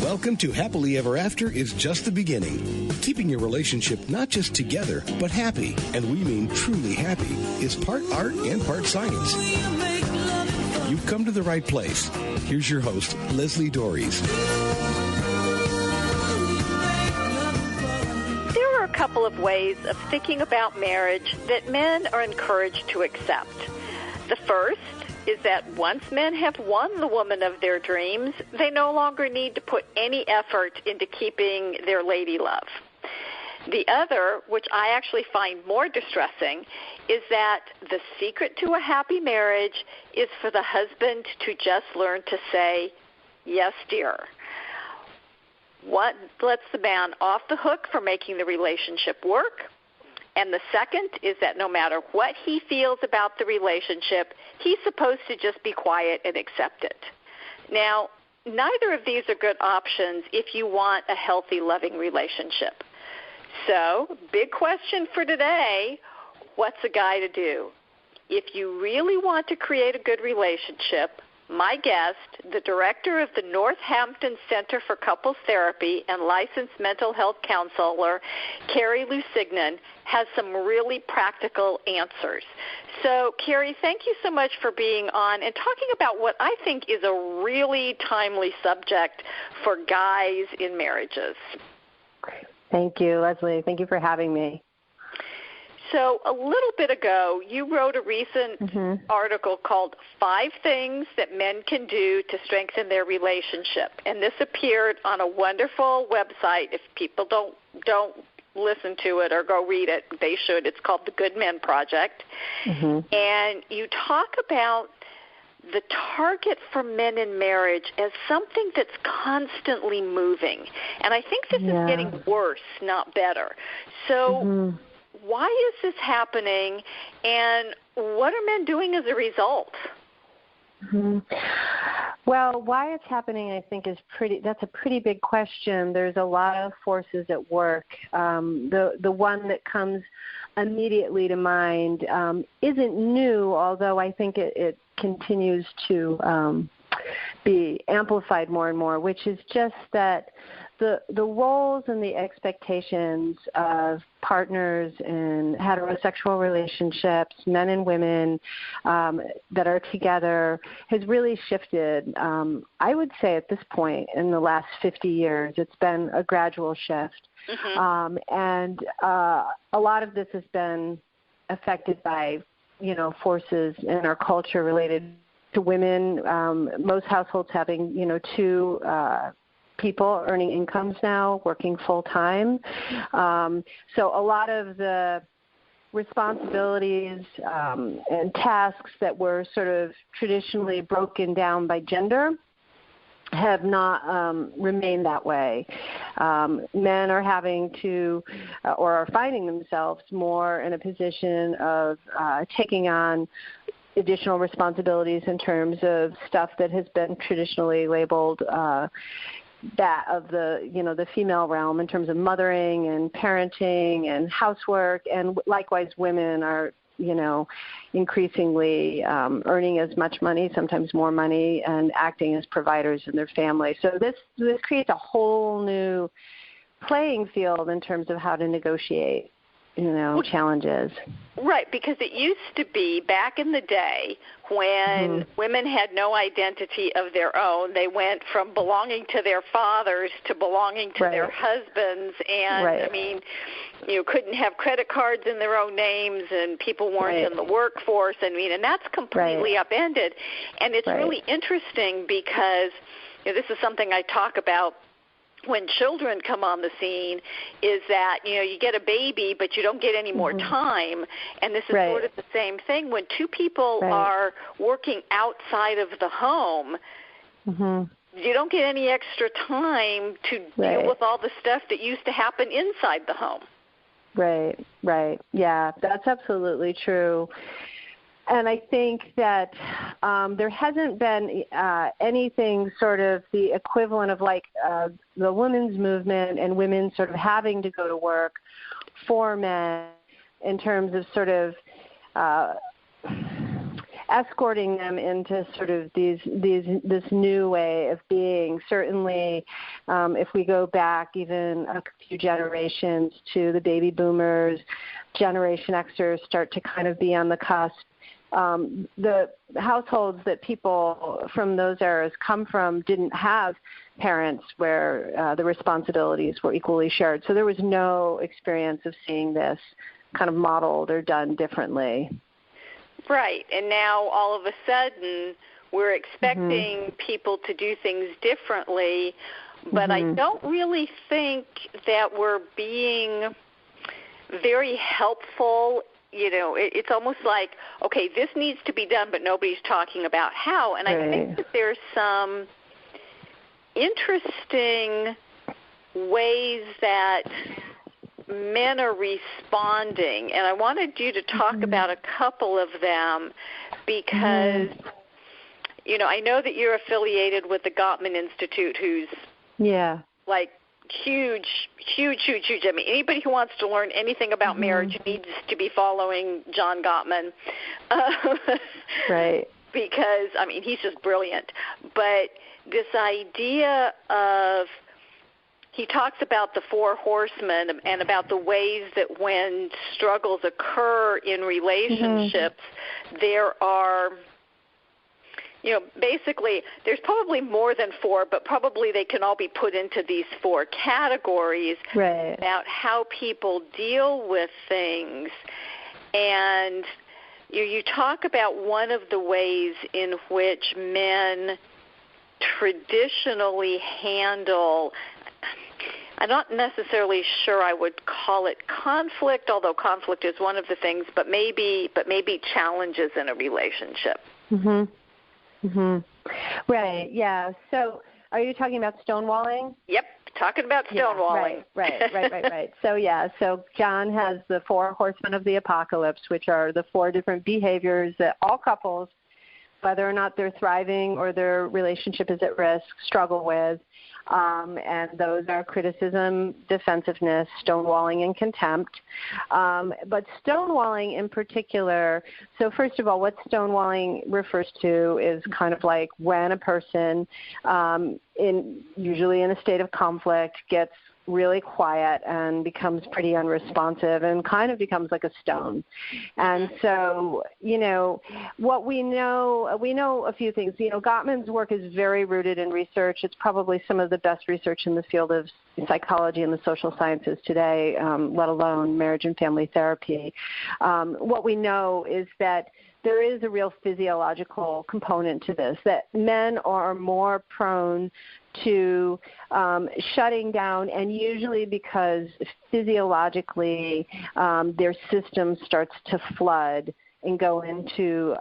Welcome to Happily Ever After is just the beginning. Keeping your relationship not just together, but happy, and we mean truly happy, is part art and part science. You've come to the right place. Here's your host, Lesli Dories. There are a couple of ways of thinking about marriage that men are encouraged to accept. The first is that once men have won the woman of their dreams, they no longer need to put any effort into keeping their lady love. The other, which I actually find more distressing, is that the secret to a happy marriage is for the husband to just learn to say, yes, dear. What lets the man off the hook for making the relationship work? And the second is that no matter what he feels about the relationship, he's supposed to just be quiet and accept it. Now, neither of these are good options if you want a healthy, loving relationship. So, big question for today, what's a guy to do? If you really want to create a good relationship, my guest, the director of the Northampton Center for Couples Therapy and licensed mental health counselor, Kerry Lusignan, has some really practical answers. So, Kerry, thank you so much for being on and talking about what I think is a really timely subject for guys in marriages. Thank you, Leslie. Thank you for having me. So a little bit ago, you wrote a recent article called 5 Things That Men Can Do to Strengthen Their Relationship. And this appeared on a wonderful website. If people don't listen to it or go read it, they should. It's called The Good Men Project. And you talk about the target for men in marriage as something that's constantly moving. And I think this is getting worse, not better. So why is this happening, and what are men doing as a result? Well, why it's happening, I think, that's a pretty big question. There's a lot of forces at work. The one that comes immediately to mind isn't new, although I think it continues to be amplified more and more, which is just that the roles and the expectations of partners in heterosexual relationships, men and women that are together, has really shifted. I would say at this point in the last 50 years, it's been a gradual shift. And a lot of this has been affected by, forces in our culture related to women. Most households having, 2 people earning incomes now, working full-time. So a lot of the responsibilities and tasks that were sort of traditionally broken down by gender have not remained that way. Men are having to or are finding themselves more in a position of taking on additional responsibilities in terms of stuff that has been traditionally labeled that of the female realm in terms of mothering and parenting and housework, and likewise women are increasingly earning as much money, sometimes more money, and acting as providers in their family. So this creates a whole new playing field in terms of how to negotiate challenges. Right, because it used to be back in the day when women had no identity of their own. They went from belonging to their fathers to belonging to their husbands, and I mean, couldn't have credit cards in their own names, and people weren't in the workforce. And that's completely upended. And it's really interesting because this is something I talk about when children come on the scene, is that, you get a baby, but you don't get any more time. And this is sort of the same thing. When 2 people are working outside of the home, you don't get any extra time to deal with all the stuff that used to happen inside the home. Right. Yeah, that's absolutely true. And I think that there hasn't been anything sort of the equivalent of like the women's movement and women sort of having to go to work for men in terms of sort of escorting them into sort of this new way of being. Certainly, if we go back even a few generations to the baby boomers, Generation Xers start to kind of be on the cusp. The households that people from those eras come from didn't have parents where the responsibilities were equally shared. So there was no experience of seeing this kind of modeled or done differently. Right. And now all of a sudden we're expecting people to do things differently, but I don't really think that we're being very helpful. You know, it's almost like, okay, this needs to be done, but nobody's talking about how. And I think that there's some interesting ways that men are responding. And I wanted you to talk about a couple of them because, you know, I know that you're affiliated with the Gottman Institute, who's like huge. I mean, anybody who wants to learn anything about marriage needs to be following John Gottman. Right. Because, I mean, he's just brilliant. But this idea of, he talks about the four horsemen and about the ways that when struggles occur in relationships, there are, you know, basically there's probably more than four, but probably they can all be put into these four categories about how people deal with things. And you talk about one of the ways in which men traditionally handle, I'm not necessarily sure I would call it conflict, although conflict is one of the things, but maybe challenges in a relationship. Right, yeah. So are you talking about stonewalling? Yep, talking about stonewalling. Right. So John has the four horsemen of the apocalypse, which are the four different behaviors that all couples, whether or not they're thriving or their relationship is at risk, struggle with. And those are criticism, defensiveness, stonewalling, and contempt. But stonewalling in particular, so first of all, what stonewalling refers to is kind of like when a person, usually in a state of conflict, gets really quiet and becomes pretty unresponsive and kind of becomes like a stone. And so, you know, what we know a few things. You know, Gottman's work is very rooted in research. It's probably some of the best research in the field of psychology and the social sciences today, let alone marriage and family therapy. What we know is that there is a real physiological component to this, that men are more prone to shutting down, and usually because physiologically their system starts to flood and go into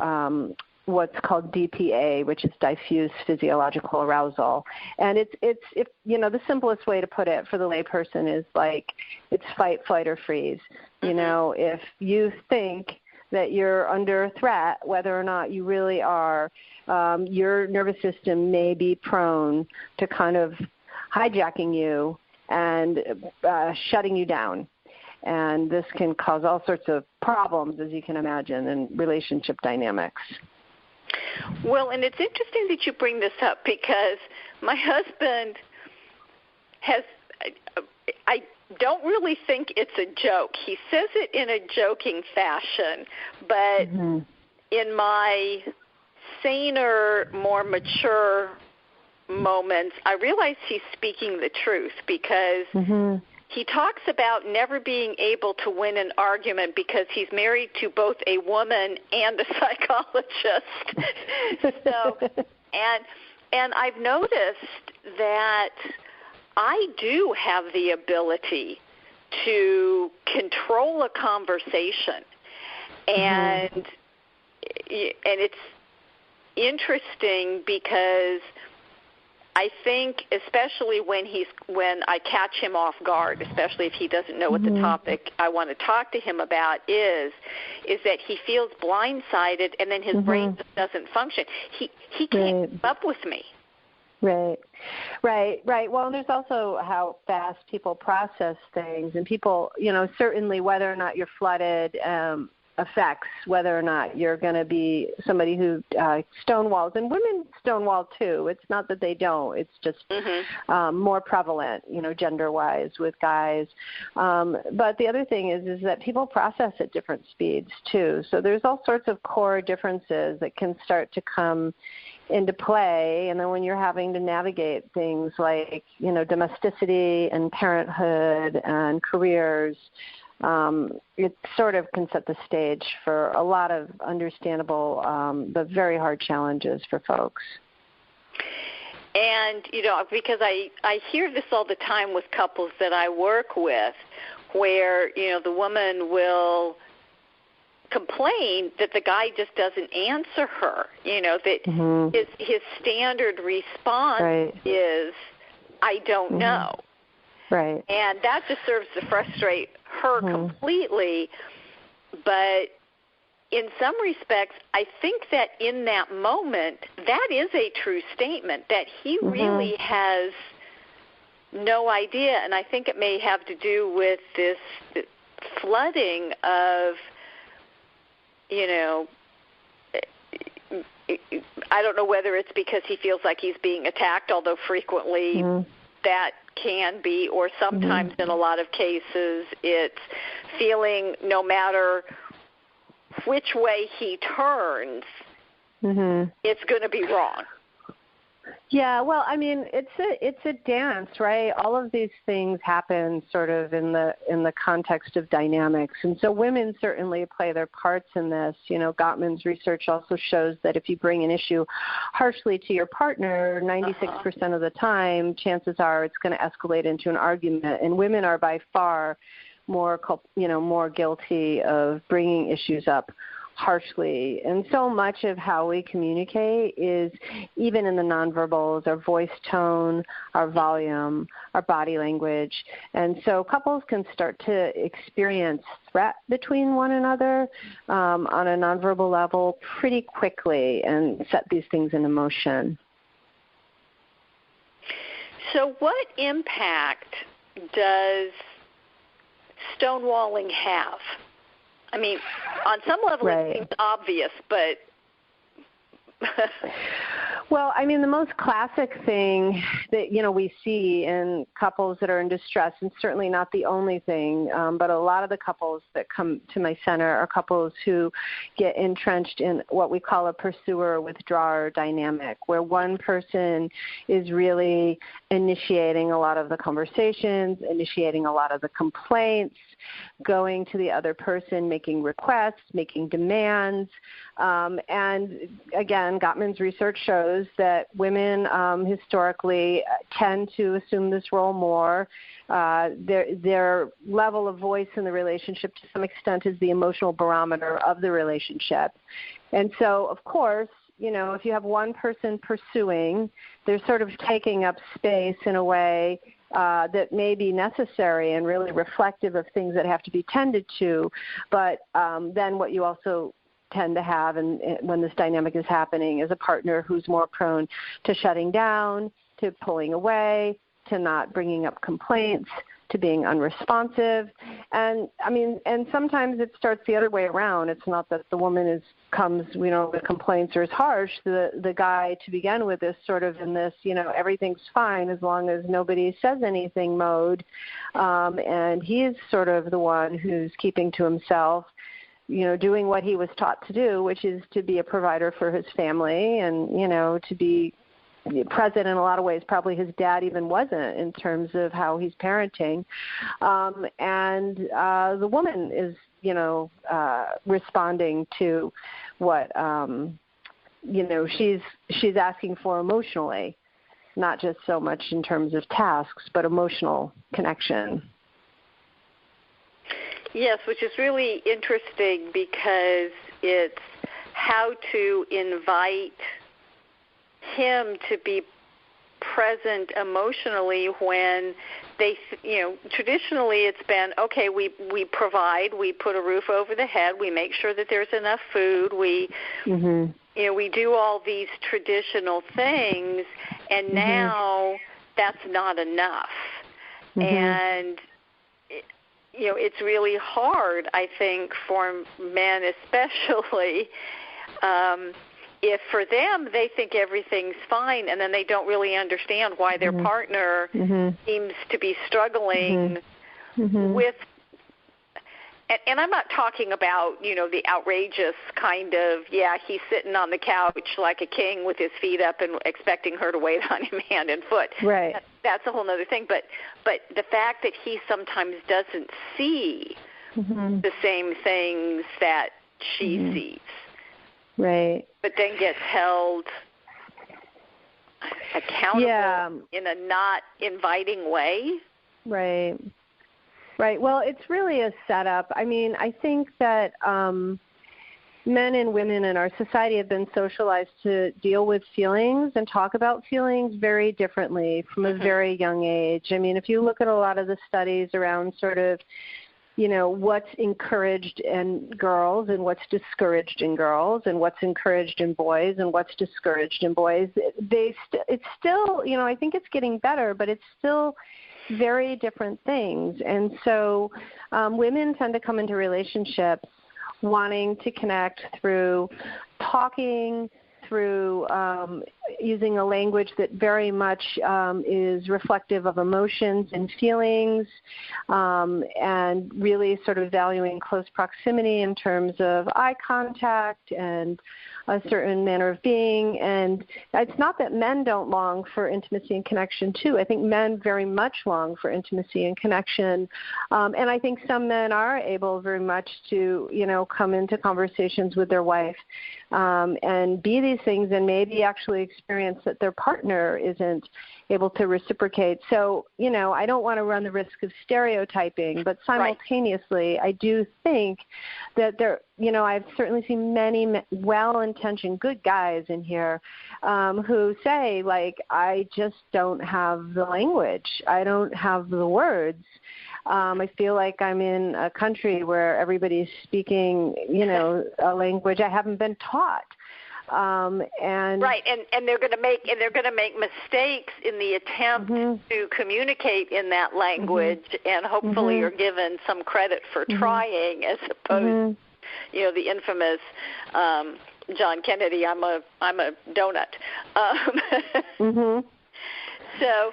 what's called DPA, which is diffuse physiological arousal. And it's you know, the simplest way to put it for the layperson is like it's fight, flight, or freeze. You know, if you think that you're under threat, whether or not you really are, your nervous system may be prone to kind of hijacking you and shutting you down. And this can cause all sorts of problems, as you can imagine, in relationship dynamics. Well, and it's interesting that you bring this up because my husband has, I don't really think it's a joke. He says it in a joking fashion, but in my saner, more mature moments, I realize he's speaking the truth because he talks about never being able to win an argument because he's married to both a woman and a psychologist. So, and I've noticed that I do have the ability to control a conversation, and it's interesting because I think, especially when I catch him off guard, especially if he doesn't know what the topic I want to talk to him about is that he feels blindsided, and then his brain just doesn't function. He can't keep up with me. Right. Well, and there's also how fast people process things, and people, you know, certainly whether or not you're flooded affects whether or not you're going to be somebody who stonewalls. And women stonewall too. It's not that they don't. It's just more prevalent, gender-wise with guys. But the other thing is that people process at different speeds too. So there's all sorts of core differences that can start to come into play, and then when you're having to navigate things like, domesticity and parenthood and careers, it sort of can set the stage for a lot of understandable but very hard challenges for folks. And, because I hear this all the time with couples that I work with where, the woman will complain that the guy just doesn't answer her, that his standard response is, I don't know. Right. And that just serves to frustrate her completely. But in some respects, I think that in that moment, that is a true statement, that he really has no idea. And I think it may have to do with this flooding of, I don't know whether it's because he feels like he's being attacked, although frequently that can be, or sometimes in a lot of cases it's feeling no matter which way he turns, it's going to be wrong. Yeah, well, I mean, it's a dance, right? All of these things happen sort of in the context of dynamics, and so women certainly play their parts in this. Gottman's research also shows that if you bring an issue harshly to your partner, 96% of the time, chances are it's going to escalate into an argument, and women are by far more guilty of bringing issues up harshly. And so much of how we communicate is even in the nonverbals, our voice tone, our volume, our body language. And so couples can start to experience threat between one another on a nonverbal level pretty quickly and set these things into motion. So what impact does stonewalling have? I mean, on some level it seems obvious, but... Well, I mean, the most classic thing that, we see in couples that are in distress, and certainly not the only thing, but a lot of the couples that come to my center are couples who get entrenched in what we call a pursuer-withdrawer dynamic, where one person is really initiating a lot of the conversations, initiating a lot of the complaints, going to the other person, making requests, making demands. And again, Gottman's research shows that women historically tend to assume this role more. Their level of voice in the relationship to some extent is the emotional barometer of the relationship. And so, of course, if you have one person pursuing, they're sort of taking up space in a way that may be necessary and really reflective of things that have to be tended to. But then what you also tend to have, and when this dynamic is happening, is a partner who's more prone to shutting down, to pulling away, to not bringing up complaints, to being unresponsive. And sometimes it starts the other way around. It's not that the woman comes with complaints or is harsh. The guy to begin with is sort of in this, everything's fine as long as nobody says anything mode. And he's sort of the one who's keeping to himself, doing what he was taught to do, which is to be a provider for his family and, to be present in a lot of ways. Probably his dad even wasn't in terms of how he's parenting. And the woman is, responding to what, she's asking for emotionally, not just so much in terms of tasks, but emotional connection. Yes, which is really interesting because it's how to invite him to be present emotionally when they, traditionally it's been, okay, we provide, we put a roof over the head, we make sure that there's enough food, we do all these traditional things, and now that's not enough. And it's really hard, I think, for men especially, if for them they think everything's fine and then they don't really understand why their partner seems to be struggling with. And I'm not talking about, the outrageous kind of, he's sitting on the couch like a king with his feet up and expecting her to wait on him hand and foot. Right. That's a whole other thing. But the fact that he sometimes doesn't see the same things that she sees. Right. But then gets held accountable in a not inviting way. Right. Right. Well, it's really a setup. I mean, I think that men and women in our society have been socialized to deal with feelings and talk about feelings very differently from a very young age. I mean, if you look at a lot of the studies around sort of, what's encouraged in girls and what's discouraged in girls and what's encouraged in boys and what's discouraged in boys, it's still, I think it's getting better, but it's still very different things. And so women tend to come into relationships wanting to connect through talking, through using a language that very much is reflective of emotions and feelings, and really sort of valuing close proximity in terms of eye contact and a certain manner of being. And it's not that men don't long for intimacy and connection, too. I think men very much long for intimacy and connection. And I think some men are able very much to, come into conversations with their wife and be these things and maybe actually experience that their partner isn't able to reciprocate. So, I don't want to run the risk of stereotyping, but simultaneously, I do think that there, I've certainly seen many well-intentioned good guys in here who say, I just don't have the language. I don't have the words. I feel like I'm in a country where everybody's speaking, a language I haven't been taught. And they're going to make mistakes in the attempt to communiate in that language, and hopefully are given some credit for trying, as opposed, the infamous John Kennedy. I'm a donut. So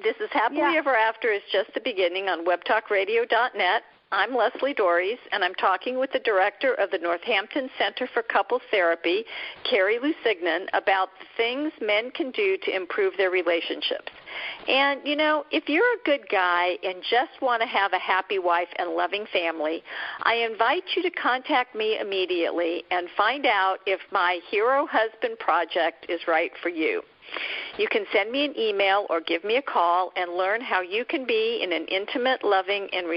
this is Happily Ever After is just the beginning on webtalkradio.net. I'm Lesli Dories, and I'm talking with the director of the Northampton Center for Couples Therapy, Kerry Lusignan, about the things men can do to improve their relationships. And, if you're a good guy and just want to have a happy wife and loving family, I invite you to contact me immediately and find out if my Hero Husband project is right for you. You can send me an email or give me a call and learn how you can be in an intimate, loving, and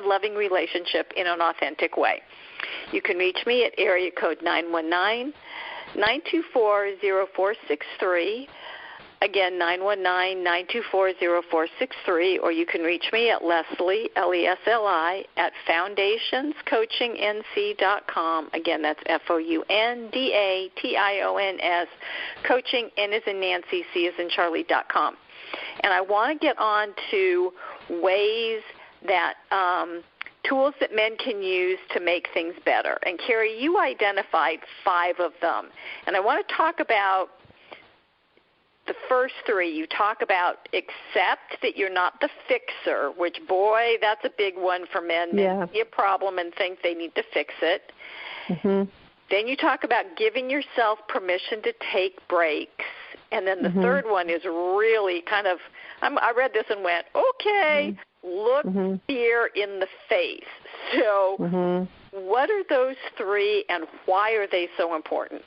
loving relationship in an authentic way. You can reach me at area code 919-924-0463. Again, 919-924-0463, or you can reach me at Lesli, Lesli, at foundationscoachingnc.com. Again, that's FOUNDATIONS, coaching, N as in Nancy, C as in Charlie.com. And I want to get on to ways that tools that men can use to make things better. And, Kerry, you identified 5 of them. And I want to talk about the first 3. You talk about accept that you're not the fixer, which, boy, that's a big one for men. Men see a problem and think they need to fix it. Then you talk about giving yourself permission to take breaks. And then the third one is really kind of, I read this and went, okay, look fear in the face. So what are those 3 and why are they so important?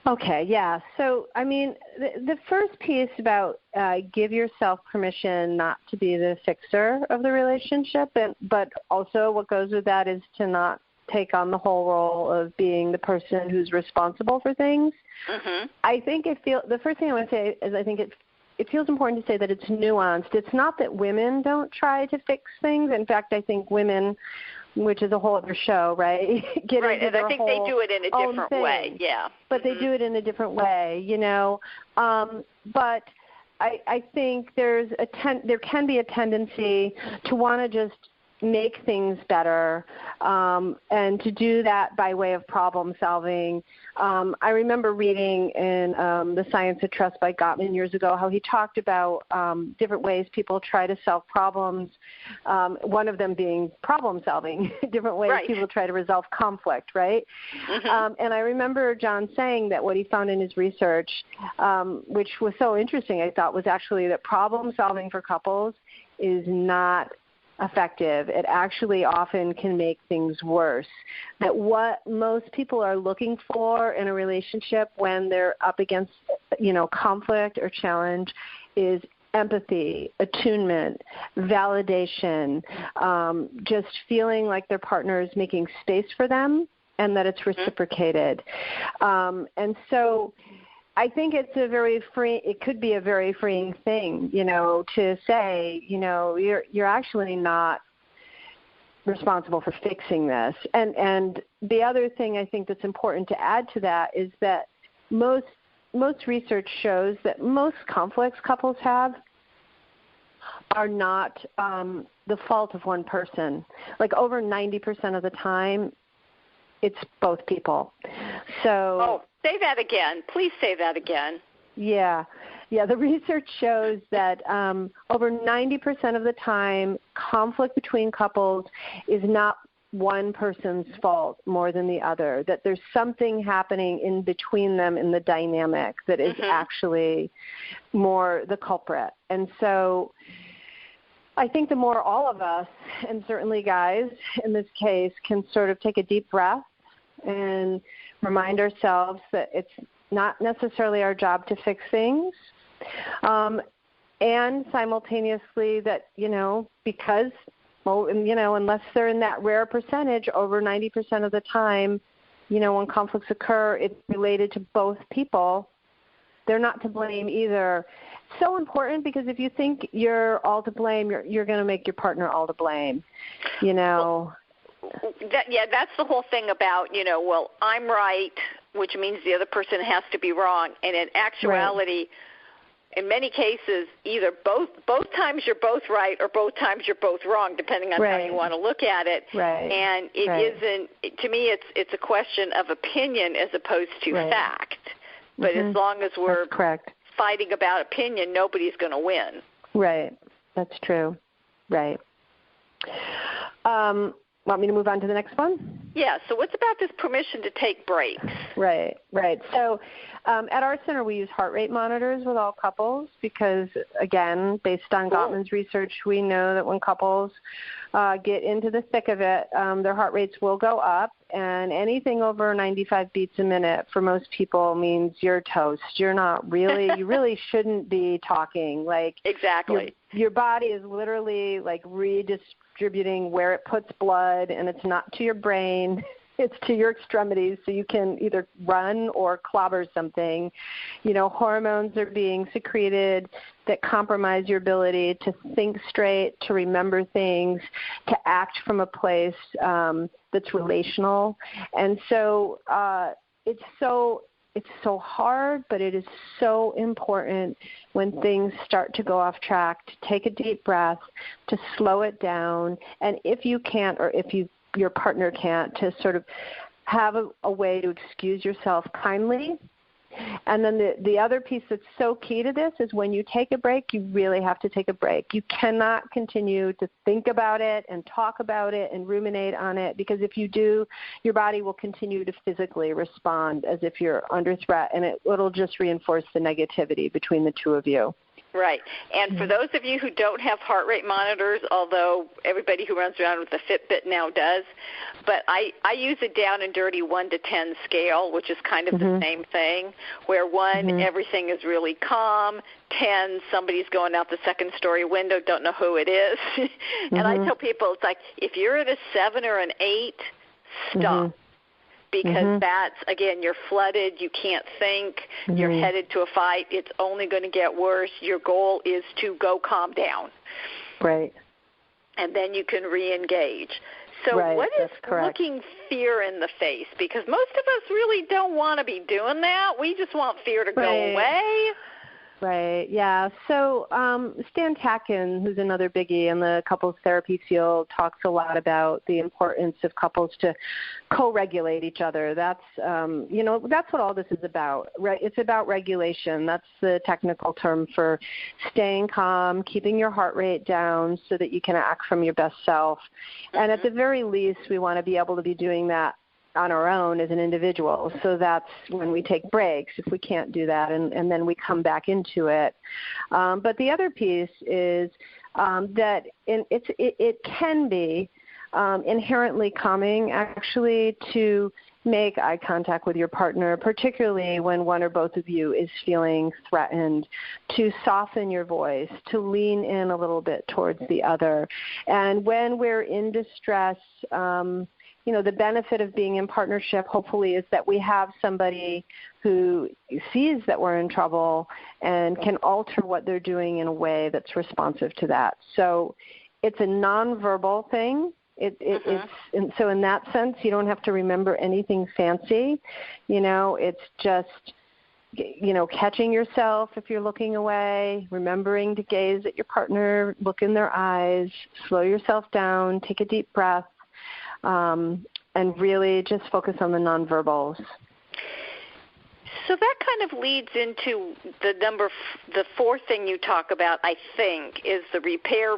Okay, so, I mean, the first piece about give yourself permission not to be the fixer of the relationship, but also what goes with that is to not take on the whole role of being the person who's responsible for things. I think the first thing I want to say is I think it feels important to say that it's nuanced. It's not that women don't try to fix things. In fact, I think women, which is a whole other show, right? Right, and I think they do it in a different way, But they do it in a different way, But I think there can be a tendency to want to just make things better, and to do that by way of problem solving. I remember reading in The Science of Trust by Gottman years ago how he talked about different ways people try to solve problems, one of them being problem solving, different ways people try to resolve conflict, right? And I remember John saying that what he found in his research, which was so interesting, I thought, was actually that problem solving for couples is not effective. It actually often can make things worse. That what most people are looking for in a relationship when they're up against, conflict or challenge is empathy, attunement, validation, just feeling like their partner is making space for them and that it's reciprocated. And so I think it could be a very freeing thing, to say, you're actually not responsible for fixing this. And the other thing I think that's important to add to that is that most research shows that most conflicts couples have are not the fault of one person. Like over 90% of the time, it's both people. So say that again. Please say that again. Yeah. The research shows that over 90% of the time, conflict between couples is not one person's fault more than the other, that there's something happening in between them in the dynamic that is actually more the culprit. And so I think the more all of us, and certainly guys in this case, can sort of take a deep breath and remind ourselves that it's not necessarily our job to fix things, and simultaneously that, because, unless they're in that rare percentage, over 90% of the time, when conflicts occur, it's related to both people. They're not to blame either. So important, because if you think you're all to blame, you're going to make your partner all to blame, That's the whole thing about, I'm right, which means the other person has to be wrong. And in actuality, in many cases, either both times you're both right or both times you're both wrong, depending on how you want to look at it. And it isn't, to me, it's a question of opinion as opposed to fact. But as long as we're fighting about opinion, nobody's going to win. Right. That's true. Right. Want me to move on to the next one? Yeah, so what's about this permission to take breaks? Right. So at our center, we use heart rate monitors with all couples because, again, based on Gottman's research, we know that when couples get into the thick of it, their heart rates will go up, and anything over 95 beats a minute for most people means you're toast. You're not really, you really shouldn't be talking. Exactly. Your body is literally redistributing where it puts blood, and it's not to your brain. It's to your extremities, so you can either run or clobber something. Hormones are being secreted that compromise your ability to think straight, to remember things, to act from a place that's relational. And so it's so hard, but it is so important when things start to go off track to take a deep breath, to slow it down, and if you can't, or if your partner can't, to sort of have a way to excuse yourself kindly. And then the other piece that's so key to this is when you take a break, you really have to take a break. You cannot continue to think about it and talk about it and ruminate on it, because if you do, your body will continue to physically respond as if you're under threat, and it'll just reinforce the negativity between the two of you. Right. And for those of you who don't have heart rate monitors, although everybody who runs around with a Fitbit now does, but I use a down and dirty 1 to 10 scale, which is kind of the same thing, where 1, everything is really calm, 10, somebody's going out the second-story window, don't know who it is. And I tell people, it's like, if you're at a 7 or an 8, stop. Because that's, again, you're flooded, you can't think, you're headed to a fight, it's only going to get worse. Your goal is to go calm down. Right. And then you can re-engage. So what is looking fear in the face? Because most of us really don't want to be doing that. We just want fear to go away. Right, yeah. So Stan Tatkin, who's another biggie in the couples therapy field, talks a lot about the importance of couples to co-regulate each other. That's, that's what all this is about. Right? It's about regulation. That's the technical term for staying calm, keeping your heart rate down so that you can act from your best self. And at the very least, we want to be able to be doing that on our own as an individual. So that's when we take breaks, if we can't do that, and then we come back into it. But the other piece is that it can be inherently calming, actually, to make eye contact with your partner, particularly when one or both of you is feeling threatened, to soften your voice, to lean in a little bit towards the other. And when we're in distress, the benefit of being in partnership, hopefully, is that we have somebody who sees that we're in trouble and can alter what they're doing in a way that's responsive to that. So it's a nonverbal thing. So in that sense, you don't have to remember anything fancy. It's just, catching yourself if you're looking away, remembering to gaze at your partner, look in their eyes, slow yourself down, take a deep breath. And really just focus on the nonverbals. So that kind of leads into the fourth thing you talk about, I think, is the repair.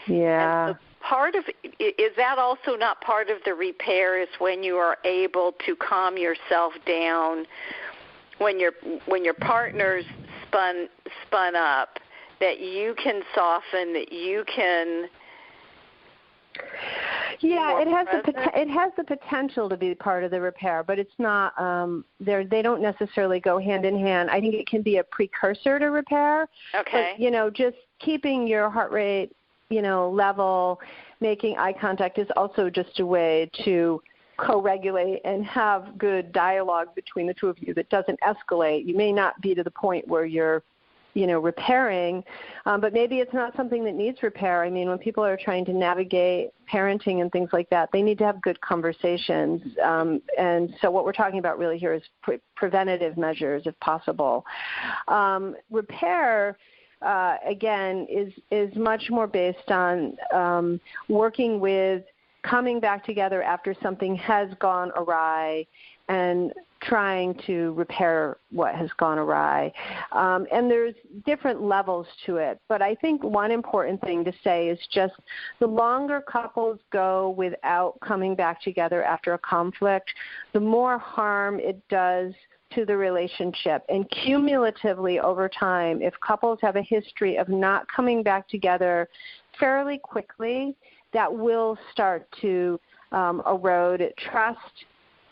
Yeah. And is that also not part of the repair, is when you are able to calm yourself down, when your partner's spun up, that you can soften, that you can... Yeah, it has the potential to be part of the repair, but it's not. They don't necessarily go hand in hand. I think it can be a precursor to repair. Okay. But, just keeping your heart rate, level, making eye contact is also just a way to co-regulate and have good dialogue between the two of you that doesn't escalate. You may not be to the point where you're repairing, but maybe it's not something that needs repair. I mean, when people are trying to navigate parenting and things like that, they need to have good conversations. And so what we're talking about really here is preventative measures, if possible. Repair, again, is much more based on working with, coming back together after something has gone awry and trying to repair what has gone awry. And there's different levels to it. But I think one important thing to say is just the longer couples go without coming back together after a conflict, the more harm it does to the relationship. And cumulatively over time, if couples have a history of not coming back together fairly quickly, that will start to erode trust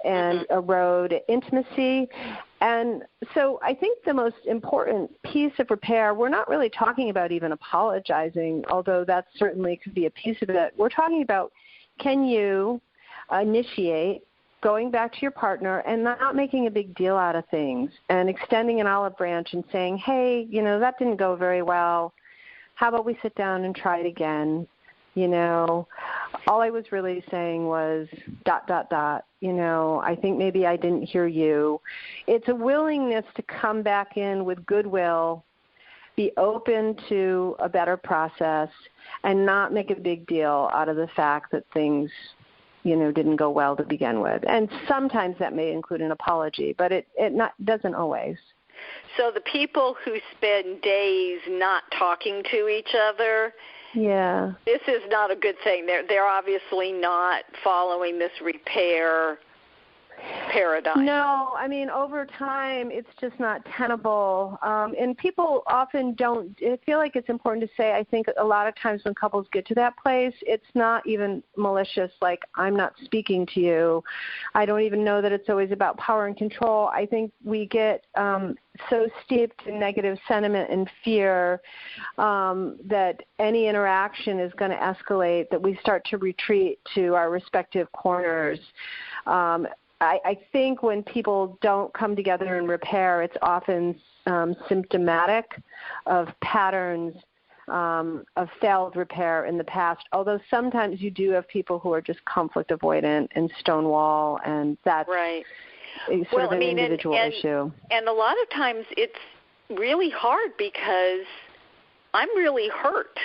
and erode intimacy. And so I think the most important piece of repair, we're not really talking about even apologizing, although that certainly could be a piece of it. We're talking about, can you initiate going back to your partner and not making a big deal out of things and extending an olive branch and saying, hey, that didn't go very well. How about we sit down and try it again? All I was really saying was ... I think maybe I didn't hear you. It's a willingness to come back in with goodwill, be open to a better process, and not make a big deal out of the fact that things, didn't go well to begin with. And sometimes that may include an apology, but it doesn't always. So the people who spend days not talking to each other, yeah, this is not a good thing. They're obviously not following this repair paradigm. No, I mean, over time, it's just not tenable. And people often don't. I feel like it's important to say, I think a lot of times when couples get to that place, it's not even malicious, like, I'm not speaking to you. I don't even know that it's always about power and control. I think we get so steeped in negative sentiment and fear that any interaction is going to escalate, that we start to retreat to our respective corners. I think when people don't come together and repair, it's often symptomatic of patterns of failed repair in the past, although sometimes you do have people who are just conflict avoidant and stonewall, and that's right. sort of an individual issue. And a lot of times it's really hard because I'm really hurt.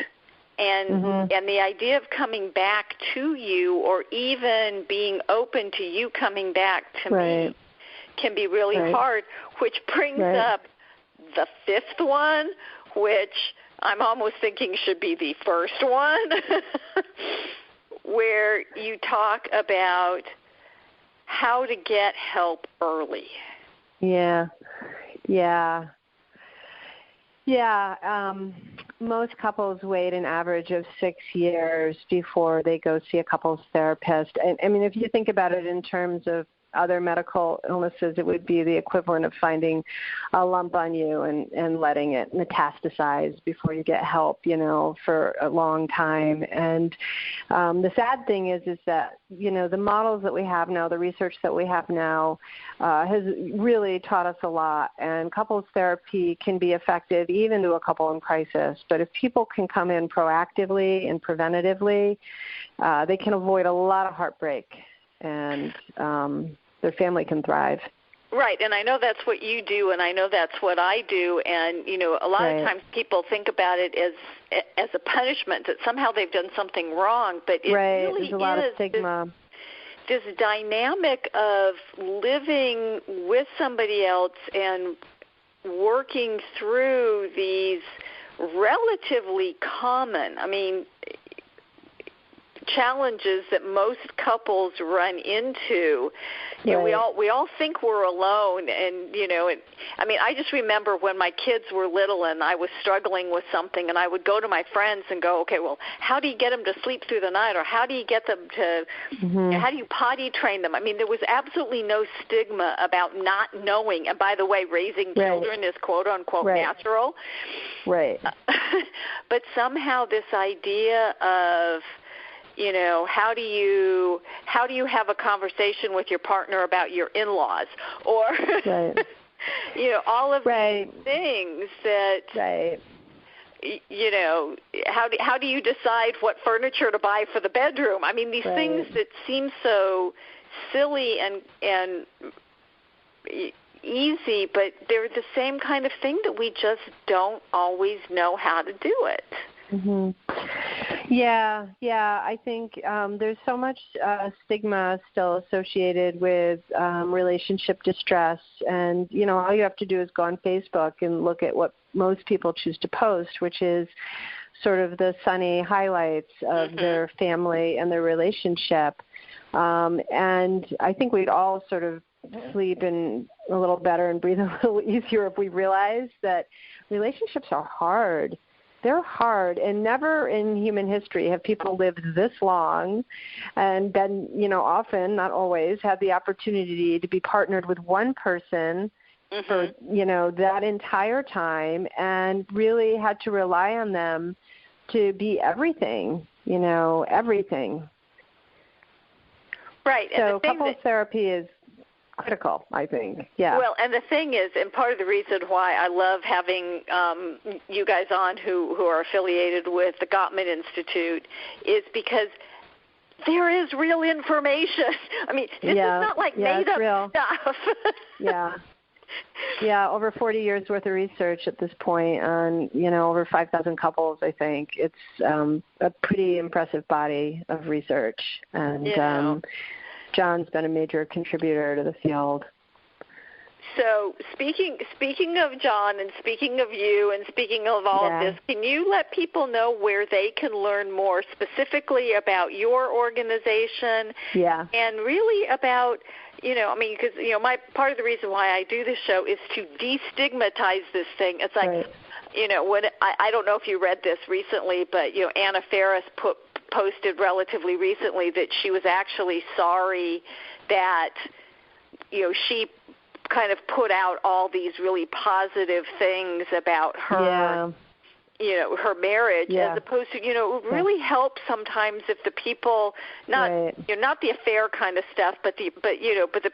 And the idea of coming back to you, or even being open to you coming back to me, can be really hard, which brings up the fifth one, which I'm almost thinking should be the first one, where you talk about how to get help early. Most couples wait an average of 6 years before they go see a couples therapist. And I mean, if you think about it in terms of other medical illnesses, it would be the equivalent of finding a lump on you and letting it metastasize before you get help, for a long time. And the sad thing is that, the models that we have now, the research that we have now has really taught us a lot. And couples therapy can be effective even to a couple in crisis. But if people can come in proactively and preventatively, they can avoid a lot of heartbreak, and their family can thrive. Right, and I know that's what you do, and I know that's what I do, and, a lot of times people think about it as a punishment, that somehow they've done something wrong, but it really There's a lot of stigma. This dynamic of living with somebody else and working through these relatively common, challenges that most couples run into. We all think we're alone, and I just remember when my kids were little and I was struggling with something, and I would go to my friends and go, okay, well, how do you get them to sleep through the night, or how do you get them to how do you potty train them? There was absolutely no stigma about not knowing. And by the way, raising children is quote unquote natural. But somehow this idea of how do you have a conversation with your partner about your in-laws, or all of these things that how do you decide what furniture to buy for the bedroom? These things that seem so silly and easy, but they're the same kind of thing that we just don't always know how to do it. I think there's so much stigma still associated with relationship distress, and all you have to do is go on Facebook and look at what most people choose to post, which is sort of the sunny highlights of their family and their relationship. And I think we'd all sort of sleep in a little better and breathe a little easier if we realized that relationships are hard. They're hard, and never in human history have people lived this long and been, often, not always, had the opportunity to be partnered with one person for, that entire time, and really had to rely on them to be everything, everything. Right. So couples therapy is critical, I think. Well, and the thing is, and part of the reason why I love having you guys on who are affiliated with the Gottman Institute is because there is real information. This is not like made up real stuff. Over 40 years worth of research at this point on, over 5,000 couples, I think. It's a pretty impressive body of research, and John's been a major contributor to the field. So speaking of John, and speaking of you, and speaking of all of this, can you let people know where they can learn more specifically about your organization? And really about, because, my part of the reason why I do this show is to destigmatize this thing. It's like, when I don't know if you read this recently, but, Anna Faris posted relatively recently that she was actually sorry that, she kind of put out all these really positive things about her, her marriage, as opposed to, it really helps sometimes if the people, not the affair kind of stuff, but the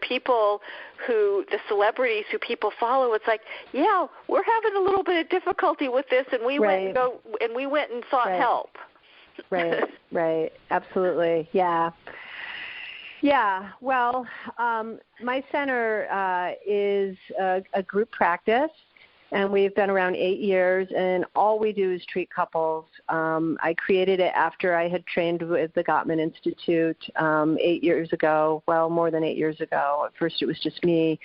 people the celebrities who people follow, it's like, we're having a little bit of difficulty with this, and we went and sought help. Right. Absolutely. Well, my center is a group practice, And we've been around 8 years, and all we do is treat couples. I created it after I had trained with the Gottman Institute 8 years ago, well, more than 8 years ago. At first it was just me,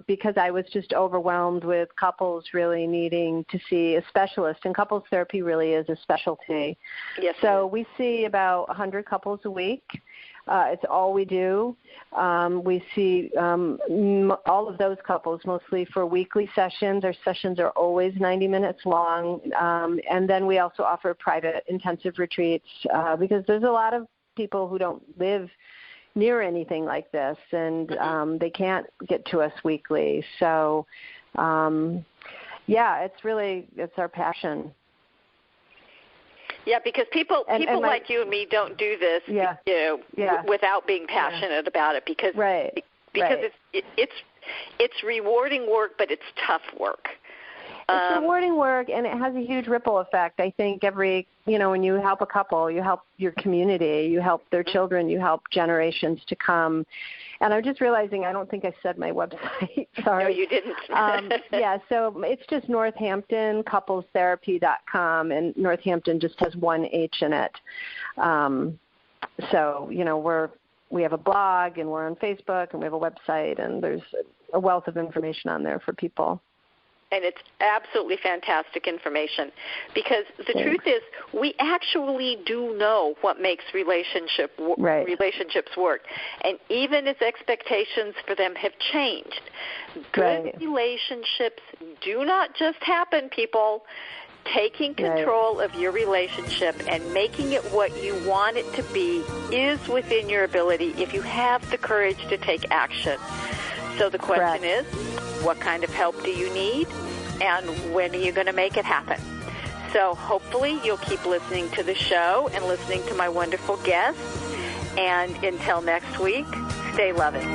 because I was just overwhelmed with couples really needing to see a specialist, and couples therapy really is a specialty. Yes. So we see about 100 couples a week. It's all we do. We see all of those couples mostly for weekly sessions. Our sessions are always 90 minutes long. And then we also offer private intensive retreats because there's a lot of people who don't live near anything like this, and they can't get to us weekly. So, it's our passion. Yeah, because people like you and me don't do this, without being passionate about it, because it's rewarding work, but it's tough work. It's rewarding work, and it has a huge ripple effect. I think when you help a couple, you help your community, you help their children, you help generations to come. And I'm just realizing I don't think I said my website. Sorry. No, you didn't. So it's just NorthamptonCouplesTherapy.com, and Northampton just has one H in it. We have a blog, and we're on Facebook, and we have a website, and there's a wealth of information on there for people. And it's absolutely fantastic information, because the truth is we actually do know what makes relationships work. And even as expectations for them have changed, good relationships do not just happen, people. Taking control of your relationship and making it what you want it to be is within your ability if you have the courage to take action. So the question is, what kind of help do you need, and when are you going to make it happen? So hopefully you'll keep listening to the show and listening to my wonderful guests. And until next week, stay loving.